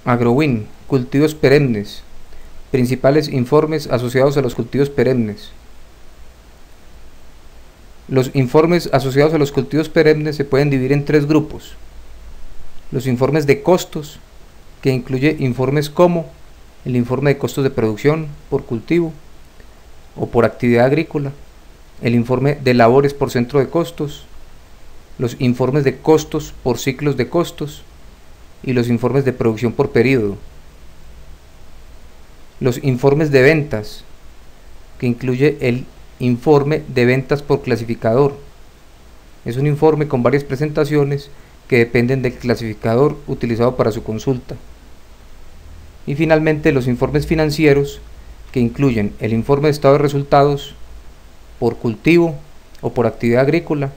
AgroWin, cultivos perennes. Principales informes asociados a los cultivos perennes. Los informes asociados a los cultivos perennes se pueden dividir en tres grupos. Los informes de costos, que incluye informes como el informe de costos de producción por cultivo o por actividad agrícola, el informe de labores por centro de costos, los informes de costos por ciclos de costos y los informes de producción por periodo. Los informes de ventas, que incluye el informe de ventas por clasificador. Es un informe con varias presentaciones que dependen del clasificador utilizado para su consulta. Y finalmente los informes financieros, que incluyen el informe de estado de resultados por cultivo o por actividad agrícola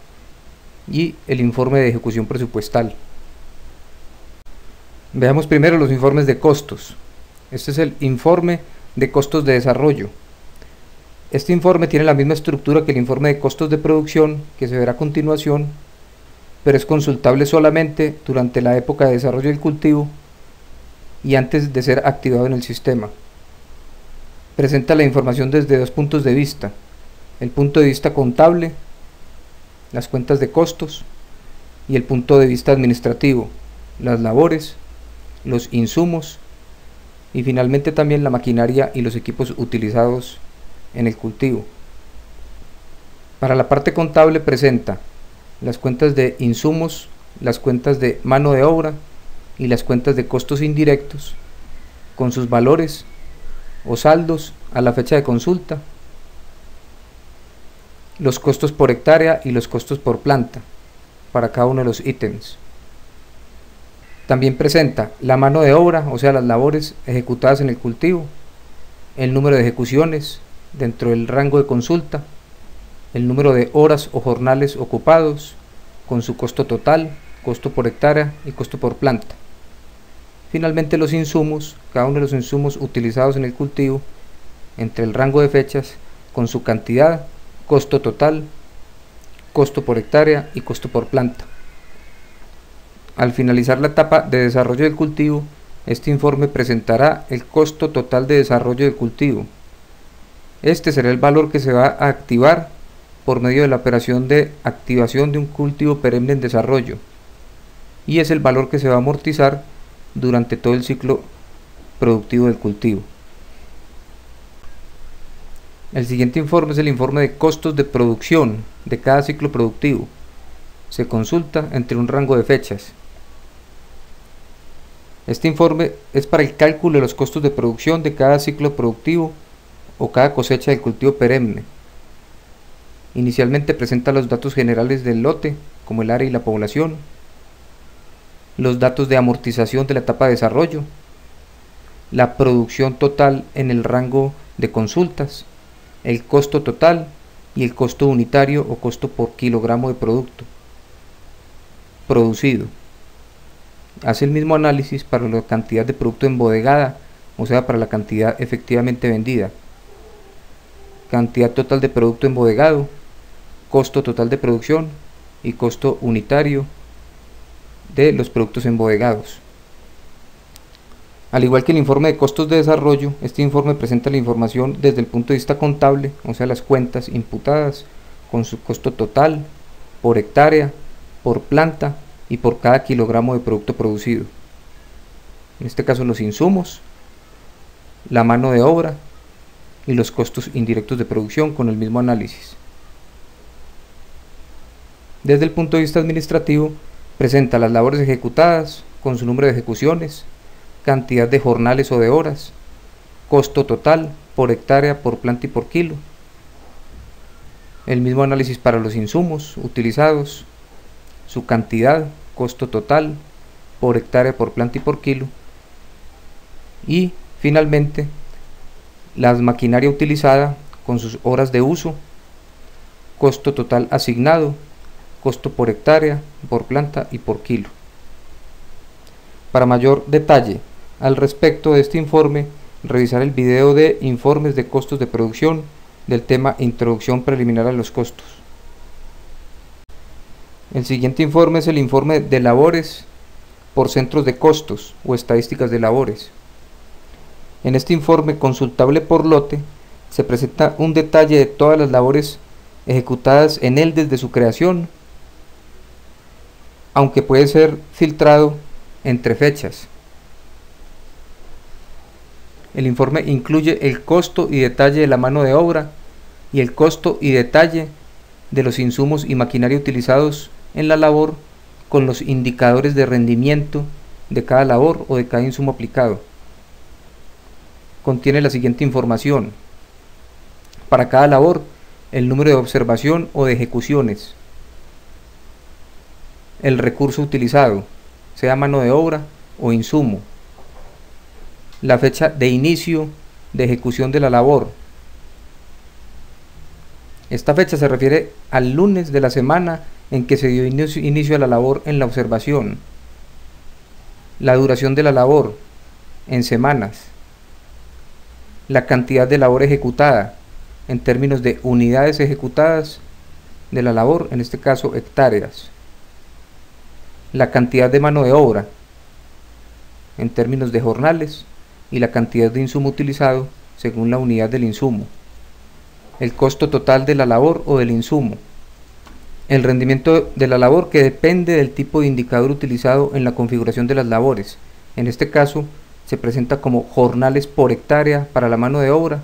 y el informe de ejecución presupuestal. Veamos primero los informes de costos. Este es el informe de costos de desarrollo. Este informe tiene la misma estructura que el informe de costos de producción que se verá a continuación, pero es consultable solamente durante la época de desarrollo del cultivo y antes de ser activado en el sistema. Presenta la información desde dos puntos de vista: el punto de vista contable, las cuentas de costos, y el punto de vista administrativo, las labores, los insumos y finalmente también la maquinaria y los equipos utilizados en el cultivo. Para la parte contable presenta las cuentas de insumos, las cuentas de mano de obra y las cuentas de costos indirectos con sus valores o saldos a la fecha de consulta, los costos por hectárea y los costos por planta para cada uno de los ítems. También presenta la mano de obra, o sea, las labores ejecutadas en el cultivo, el número de ejecuciones dentro del rango de consulta, el número de horas o jornales ocupados, con su costo total, costo por hectárea y costo por planta. Finalmente los insumos, cada uno de los insumos utilizados en el cultivo, entre el rango de fechas, con su cantidad, costo total, costo por hectárea y costo por planta. Al finalizar la etapa de desarrollo del cultivo, este informe presentará el costo total de desarrollo del cultivo. Este será el valor que se va a activar por medio de la operación de activación de un cultivo perenne en desarrollo, y es el valor que se va a amortizar durante todo el ciclo productivo del cultivo. El siguiente informe es el informe de costos de producción de cada ciclo productivo. Se consulta entre un rango de fechas. Este informe es para el cálculo de los costos de producción de cada ciclo productivo o cada cosecha del cultivo perenne. Inicialmente presenta los datos generales del lote, como el área y la población, los datos de amortización de la etapa de desarrollo, la producción total en el rango de consultas, el costo total y el costo unitario o costo por kilogramo de producto producido. Hace el mismo análisis para la cantidad de producto embodegada, o sea, para la cantidad efectivamente vendida, cantidad total de producto embodegado, costo total de producción y costo unitario de los productos embodegados. Al igual que el informe de costos de desarrollo, este informe presenta la información desde el punto de vista contable, o sea, las cuentas imputadas con su costo total, por hectárea, por planta y por cada kilogramo de producto producido. En este caso los insumos, la mano de obra y los costos indirectos de producción con el mismo análisis. Desde el punto de vista administrativo, presenta las labores ejecutadas con su número de ejecuciones, cantidad de jornales o de horas, costo total por hectárea, por planta y por kilo. El mismo análisis para los insumos utilizados, su cantidad, costo total por hectárea, por planta y por kilo. Y finalmente la maquinaria utilizada con sus horas de uso, costo total asignado, costo por hectárea, por planta y por kilo. Para mayor detalle al respecto de este informe, revisar el video de informes de costos de producción del tema Introducción preliminar a los costos. El siguiente informe es el informe de labores por centros de costos o estadísticas de labores. En este informe consultable por lote se presenta un detalle de todas las labores ejecutadas en él desde su creación, aunque puede ser filtrado entre fechas. El informe incluye el costo y detalle de la mano de obra y el costo y detalle de los insumos y maquinaria utilizados en la labor, con los indicadores de rendimiento de cada labor o de cada insumo aplicado. Contiene la siguiente información: para cada labor, el número de observación o de ejecuciones, el recurso utilizado, sea mano de obra o insumo, la fecha de inicio de ejecución de la labor. Esta fecha se refiere al lunes de la semana en que se dio inicio a la labor en la observación. La duración de la labor en semanas. La cantidad de labor ejecutada en términos de unidades ejecutadas de la labor, en este caso hectáreas. La cantidad de mano de obra en términos de jornales y la cantidad de insumo utilizado según la unidad del insumo. El costo total de la labor o del insumo. El rendimiento de la labor, que depende del tipo de indicador utilizado en la configuración de las labores. En este caso se presenta como jornales por hectárea para la mano de obra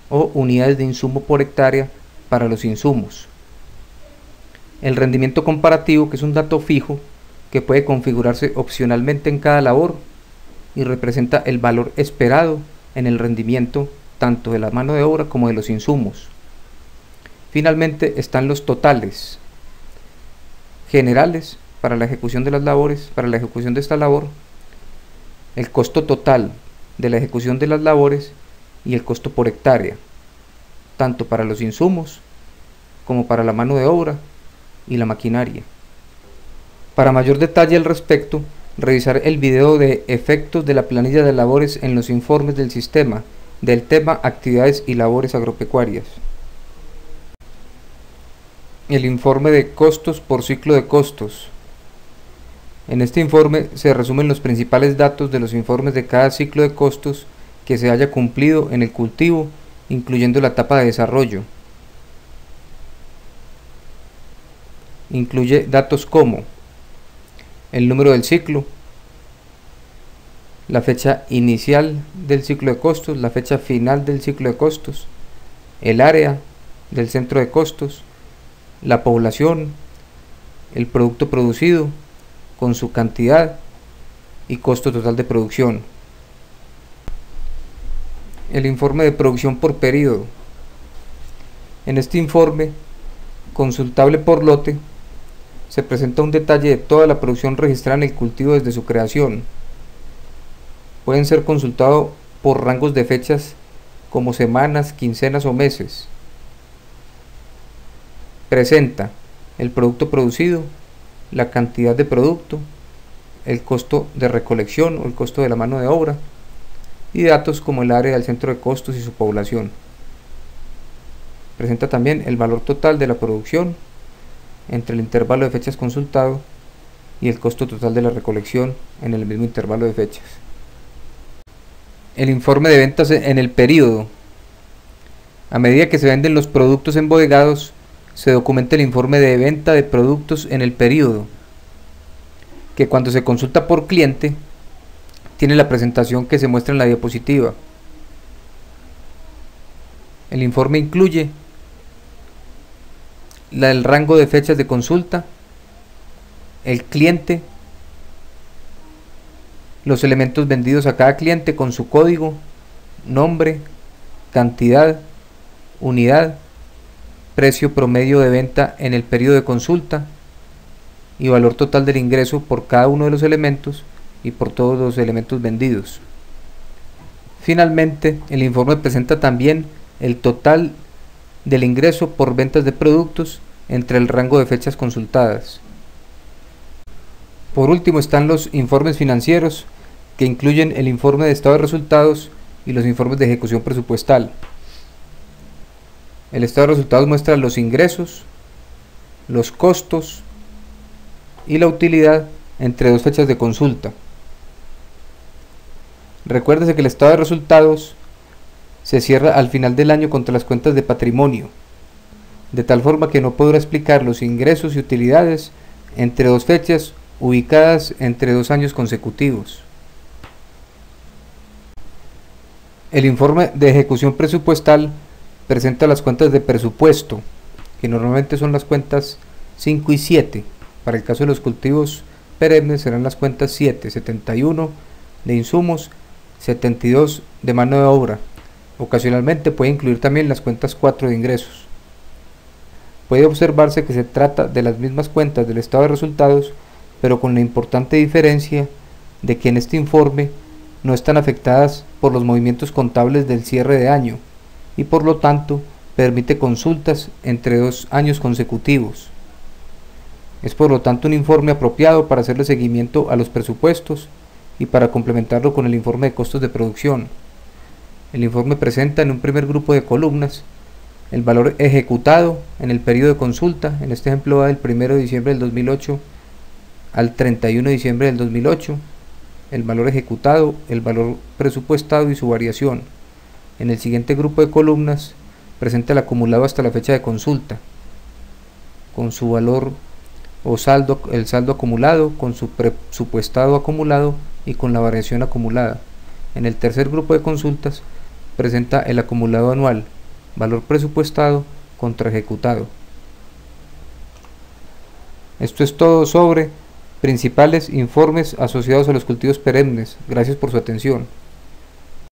o unidades de insumo por hectárea para los insumos. El rendimiento comparativo, que es un dato fijo que puede configurarse opcionalmente en cada labor y representa el valor esperado en el rendimiento tanto de la mano de obra como de los insumos. Finalmente están los totales generales para la ejecución de las labores, para la ejecución de esta labor, el costo total de la ejecución de las labores y el costo por hectárea, tanto para los insumos como para la mano de obra y la maquinaria. Para mayor detalle al respecto, revisar el video de efectos de la planilla de labores en los informes del sistema del tema actividades y labores agropecuarias. El informe de costos por ciclo de costos. En este informe se resumen los principales datos de los informes de cada ciclo de costos que se haya cumplido en el cultivo, incluyendo la etapa de desarrollo. Incluye datos como el número del ciclo, la fecha inicial del ciclo de costos, la fecha final del ciclo de costos, el área del centro de costos, la población, el producto producido con su cantidad y costo total de producción. El informe de producción por periodo. En este informe, consultable por lote, se presenta un detalle de toda la producción registrada en el cultivo desde su creación. Pueden ser consultados por rangos de fechas como semanas, quincenas o meses. Presenta el producto producido, la cantidad de producto, el costo de recolección o el costo de la mano de obra y datos como el área del centro de costos y su población. Presenta también el valor total de la producción entre el intervalo de fechas consultado y el costo total de la recolección en el mismo intervalo de fechas. El informe de ventas en el período. A medida que se venden los productos embodegados, se documenta el informe de venta de productos en el período, que cuando se consulta por cliente tiene la presentación que se muestra en la diapositiva. El informe incluye el rango de fechas de consulta, el cliente, los elementos vendidos a cada cliente con su código, nombre, cantidad, unidad, precio promedio de venta en el periodo de consulta y valor total del ingreso por cada uno de los elementos y por todos los elementos vendidos. Finalmente, el informe presenta también el total del ingreso por ventas de productos entre el rango de fechas consultadas. Por último están los informes financieros, que incluyen el informe de estado de resultados y los informes de ejecución presupuestal. El estado de resultados muestra los ingresos, los costos y la utilidad entre dos fechas de consulta. Recuérdese que el estado de resultados se cierra al final del año contra las cuentas de patrimonio, de tal forma que no podrá explicar los ingresos y utilidades entre dos fechas ubicadas entre 2 años consecutivos. El informe de ejecución presupuestal presenta las cuentas de presupuesto, que normalmente son las cuentas 5 y 7. Para el caso de los cultivos perennes serán las cuentas 7, 71 de insumos, 72 de mano de obra. Ocasionalmente puede incluir también las cuentas 4 de ingresos. Puede observarse que se trata de las mismas cuentas del estado de resultados, pero con la importante diferencia de que en este informe no están afectadas por los movimientos contables del cierre de año y por lo tanto permite consultas entre 2 años consecutivos. Es por lo tanto un informe apropiado para hacerle seguimiento a los presupuestos y para complementarlo con el informe de costos de producción. El informe presenta en un primer grupo de columnas el valor ejecutado en el periodo de consulta. En este ejemplo va del 1 de diciembre del 2008 al 31 de diciembre del 2008, el valor ejecutado, el valor presupuestado y su variación. En el siguiente grupo de columnas presenta el acumulado hasta la fecha de consulta, con su valor o saldo, el saldo acumulado, con su presupuestado acumulado y con la variación acumulada. En el tercer grupo de consultas presenta el acumulado anual, valor presupuestado contra ejecutado. Esto es todo sobre principales informes asociados a los cultivos perennes. Gracias por su atención.